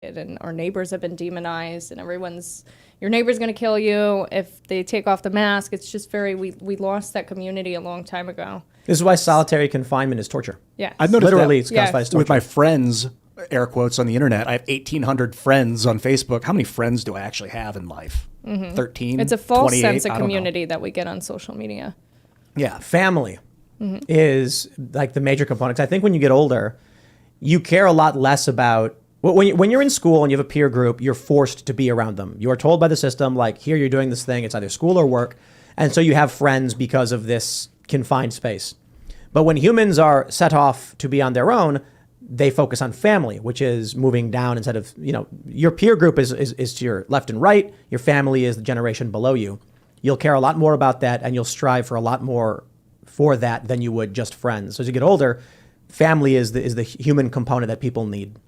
and our neighbors have been demonized, and your neighbor's going to kill you if they take off the mask. It's just we lost that community a long time ago. This is why solitary confinement is torture. Yeah, I've noticed literally that it's classified as torture. with my friends, air quotes, on the internet. I have 1,800 friends on Facebook. How many friends do I actually have in life? 13? It's a false sense of I don't know. community that we get on social media. Yeah, family is like the major component. 'Cause I think when you get older, you care a lot less about when you're in school and you have a peer group, you're forced to be around them. You are told by the system, like, here, you're doing this thing. It's either school or work. And so you have friends because of this confined space. But when humans are set off to be on their own, they focus on family, which is moving down instead of, your peer group is to your left and right. Your family is the generation below you. You'll care a lot more about that, and you'll strive for a lot more for that than you would just friends. So as you get older, family is the human component that people need.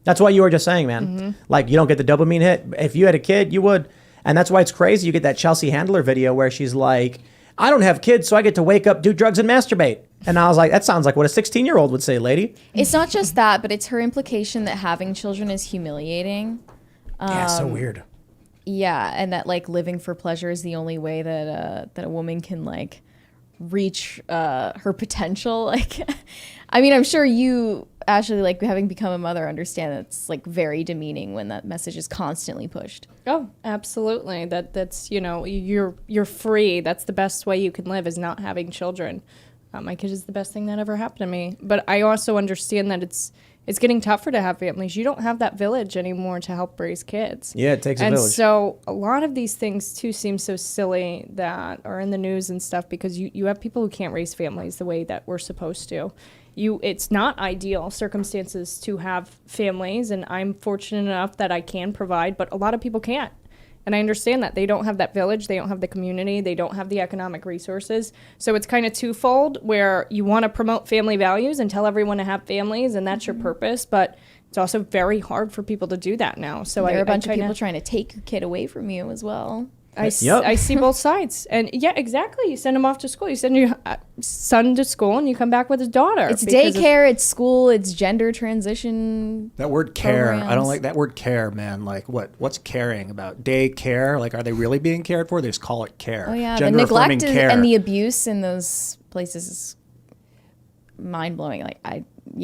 That's why you were just saying, man, like, you don't get the dopamine hit. If you had a kid, you would. And that's why it's crazy. You get that Chelsea Handler video where she's like, I don't have kids, so I get to wake up, do drugs, and masturbate. And I was like, that sounds like what a 16-year-old would say, lady. It's not just that, but it's her implication that having children is humiliating. Yeah, so weird. Yeah, and that like living for pleasure is the only way that a woman can like reach her potential. Like, I mean, I'm sure you, Ashley, like having become a mother, understand that it's like very demeaning when that message is constantly pushed. Oh, absolutely. That's you're free. That's the best way you can live, is not having children. My kid is the best thing that ever happened to me. But I also understand that it's getting tougher to have families. You don't have that village anymore to help raise kids. Yeah, it takes a village. And so a lot of these things, too, seem so silly that are in the news and stuff, because you have people who can't raise families the way that we're supposed to. It's not ideal circumstances to have families, and I'm fortunate enough that I can provide, but a lot of people can't. And I understand that. They don't have that village, they don't have the community, they don't have the economic resources. So it's kind of twofold, where you want to promote family values and tell everyone to have families, and that's your purpose, but it's also very hard for people to do that now. So there are a bunch of people trying to take your kid away from you as well. I see both sides. And yeah, exactly. You send them off to school. You send your son to school and you come back with his daughter. It's daycare, it's school, it's gender transition. That word care. programs. I don't like that word care, man. Like what's caring about? Day care? Like, are they really being cared for? They just call it care. Oh yeah, Gender the neglect affirming care. and the abuse in those places is mind blowing.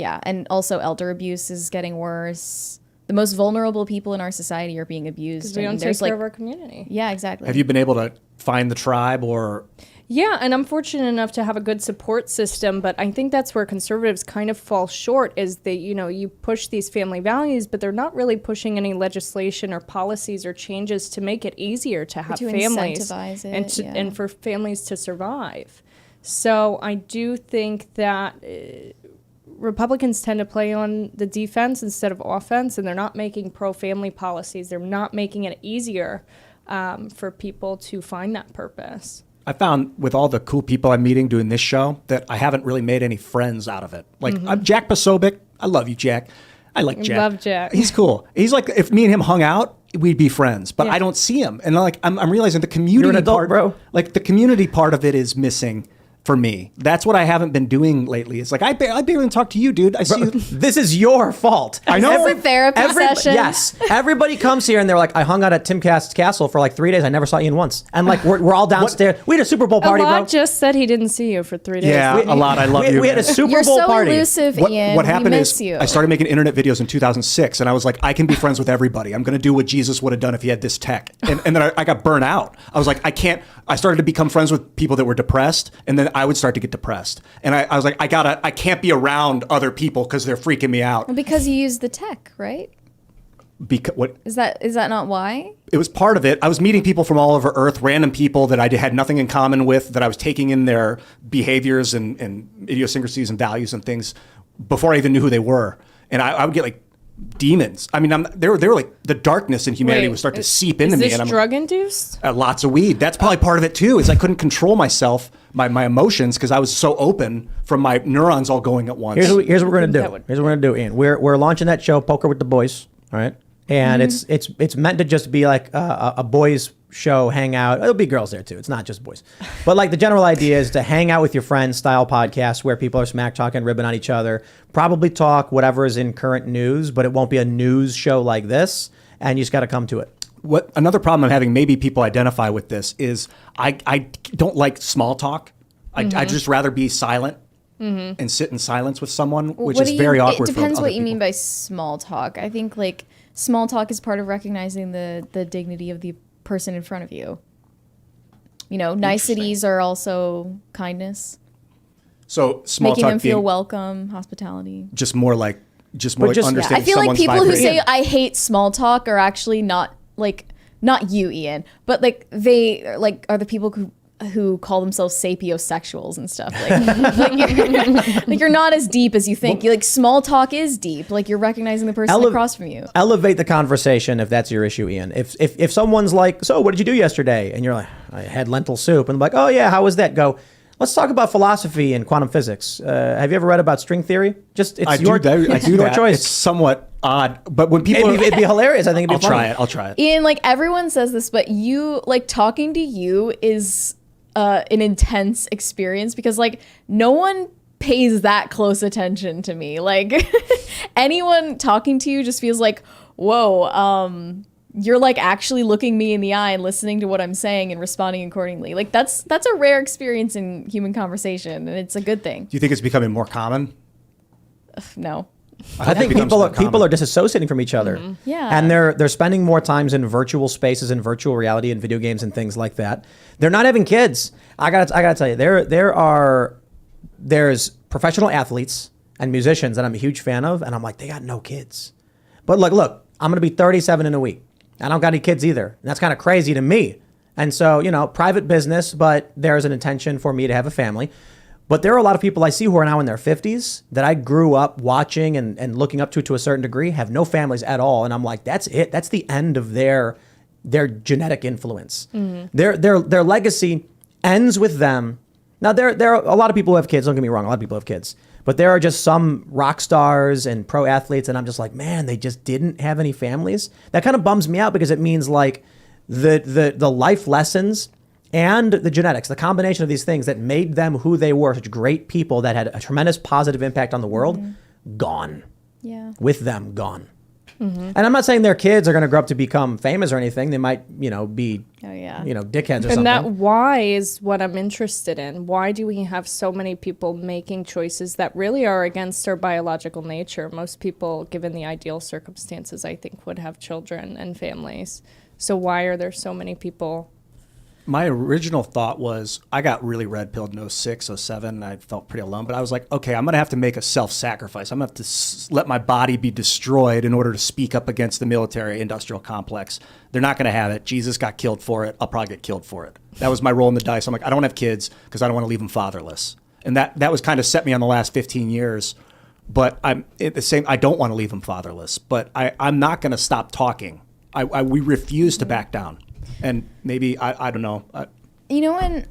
And also elder abuse is getting worse. The most vulnerable people in our society are being abused. Because we don't take care of our community. Yeah, exactly. Have you been able to find the tribe or? Yeah, and I'm fortunate enough to have a good support system, but I think that's where conservatives kind of fall short, is that, you push these family values, but they're not really pushing any legislation or policies or changes to make it easier to have families incentivize it, and for families to survive. So I do think that Republicans tend to play on the defense instead of offense, and they're not making pro-family policies. They're not making it easier for people to find that purpose. I found with all the cool people I'm meeting doing this show that I haven't really made any friends out of it. Like, I'm Jack Posobiec. I love you, Jack. I like Jack. Love Jack. He's cool. He's like, if me and him hung out, we'd be friends. But Yeah. I don't see him. And like, I'm realizing the community You're an adult, part, bro. Like the community part of it is missing for me. That's what I haven't been doing lately. It's like, I barely talk to you, dude. I see you. This is your fault. I know. It's a therapy session. Yes. Everybody comes here and they're like, I hung out at Timcast's castle for like 3 days. I never saw Ian once. And like, we're all downstairs. We had a Super Bowl party, a lot bro. just said he didn't see you for 3 days. Yeah, a lot. I love you. We had a Super You're Bowl so party. elusive, Ian. What happened we miss is you. I started making internet videos in 2006, and I was like, I can be friends with everybody. I'm going to do what Jesus would have done if he had this tech. And then I got burnt out. I was like, I can't. I started to become friends with people that were depressed, and then I would start to get depressed. And I was like, I can't be around other people because they're freaking me out. Well, because you use the tech, right? Because what? Is that not why? It was part of it. I was meeting people from all over Earth, random people that I had nothing in common with, that I was taking in their behaviors and idiosyncrasies and values and things before I even knew who they were. And I would get like demons. I mean, they were like the darkness in humanity would start to seep into me. Is this drug induced? Lots of weed. That's probably part of it too. Is I couldn't control myself, my emotions, because I was so open from my neurons all going at once. Here's what we're gonna do. Here's what we're gonna do, Ian. We're launching that show, Poker with the Boys. All right. And it's meant to just be like a boys show, hang out. There'll be girls there too. It's not just boys. But like the general idea is to hang out with your friends style podcast where people are smack talking, ribbing on each other, probably talk whatever is in current news, but it won't be a news show like this. And you just got to come to it. What another problem I'm having, maybe people identify with this, is I don't like small talk. I'd just rather be silent and sit in silence with someone, which is very awkward. It depends for what other you mean people. by small talk. I think like small talk is part of recognizing the dignity of the person in front of you. You know, niceties are also kindness. So small Making talk them feel being welcome, hospitality. just more like just- understanding I feel like someone's people who vibration. say I hate small talk are actually not you, Ian, but like they are the people who call themselves sapiosexuals and stuff. Like you're not as deep as you think. Like small talk is deep. Like you're recognizing the person across from you. Elevate the conversation if that's your issue, Ian. If someone's like, so what did you do yesterday? And you're like, I had lentil soup. And I'm like, oh yeah, how was that? Go, let's talk about philosophy and quantum physics. Have you ever read about string theory? I do your that. choice. It's somewhat odd, but when people, It'd be hilarious. I think it'd be funny. I'll try it. Ian, like everyone says this, but you like talking to you is an intense experience because like no one pays that close attention to me. Like anyone talking to you just feels like, whoa, you're like actually looking me in the eye and listening to what I'm saying and responding accordingly. Like that's a rare experience in human conversation, and it's a good thing. Do you think it's becoming more common? No. I think people are disassociating from each other. Yeah. And they're spending more times in virtual spaces and virtual reality and video games and things like that. They're not having kids. I gotta tell you, there's professional athletes and musicians that I'm a huge fan of, and I'm like, they got no kids. But look, I'm gonna be 37 in a week. I don't got any kids either. And that's kind of crazy to me. And so, private business, but there's an intention for me to have a family. But there are a lot of people I see who are now in their 50s that I grew up watching and looking up to a certain degree, have no families at all. And I'm like, that's it. That's the end of their genetic influence. Their legacy ends with them. Now, there are a lot of people who have kids. Don't get me wrong. A lot of people have kids. But there are just some rock stars and pro athletes. And I'm just like, man, they just didn't have any families. That kind of bums me out because it means like the life lessons and the genetics, the combination of these things that made them who they were, such great people that had a tremendous positive impact on the world, gone. Yeah. With them, gone. And I'm not saying their kids are going to grow up to become famous or anything. They might, be, Oh yeah. dickheads or something. And that why is what I'm interested in. Why do we have so many people making choices that really are against our biological nature? Most people, given the ideal circumstances, I think, would have children and families. So why are there so many people? My original thought was I got really red pilled in 06, 07. And I felt pretty alone, but I was like, okay, I'm going to have to make a self-sacrifice. I'm going to have to let my body be destroyed in order to speak up against the military industrial complex. They're not going to have it. Jesus got killed for it. I'll probably get killed for it. That was my roll in the dice. I'm like, I don't have kids because I don't want to leave them fatherless. And that was kind of set me on the last 15 years. But I'm at the same, I don't want to leave them fatherless, but I'm not going to stop talking. We refuse to back down. And maybe, I don't know. When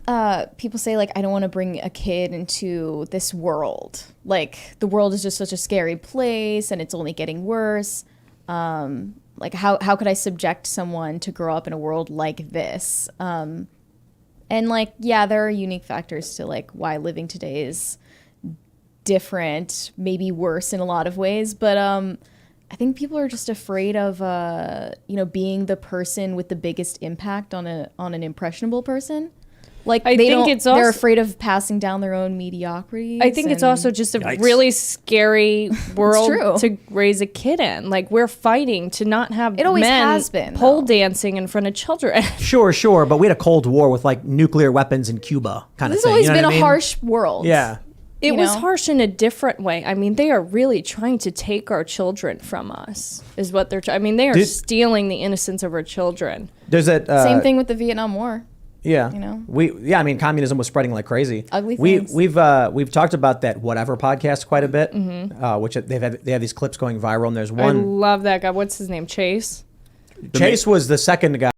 people say, like, I don't want to bring a kid into this world, like, the world is just such a scary place and it's only getting worse. Like, how could I subject someone to grow up in a world like this? And, like, yeah, there are unique factors to, like, why living today is different, maybe worse in a lot of ways. But I think people are just afraid of, being the person with the biggest impact on an impressionable person. Like they're afraid of passing down their own mediocrity. I think it's also just a really scary world to raise a kid in. Like we're fighting to not have it always men has been, pole dancing in front of children. Sure, but we had a Cold War with like nuclear weapons in Cuba kind of This thing. has always been a harsh world. Yeah. It was harsh in a different way. I mean, they are really trying to take our children from us, is what they're trying. I mean, they are stealing the innocence of our children. There's that same thing with the Vietnam War. Yeah. I mean, communism was spreading like crazy. Ugly things. We've talked about that Whatever podcast quite a bit, which they have these clips going viral, and there's one. I love that guy. What's his name? Chase? Chase was the second guy.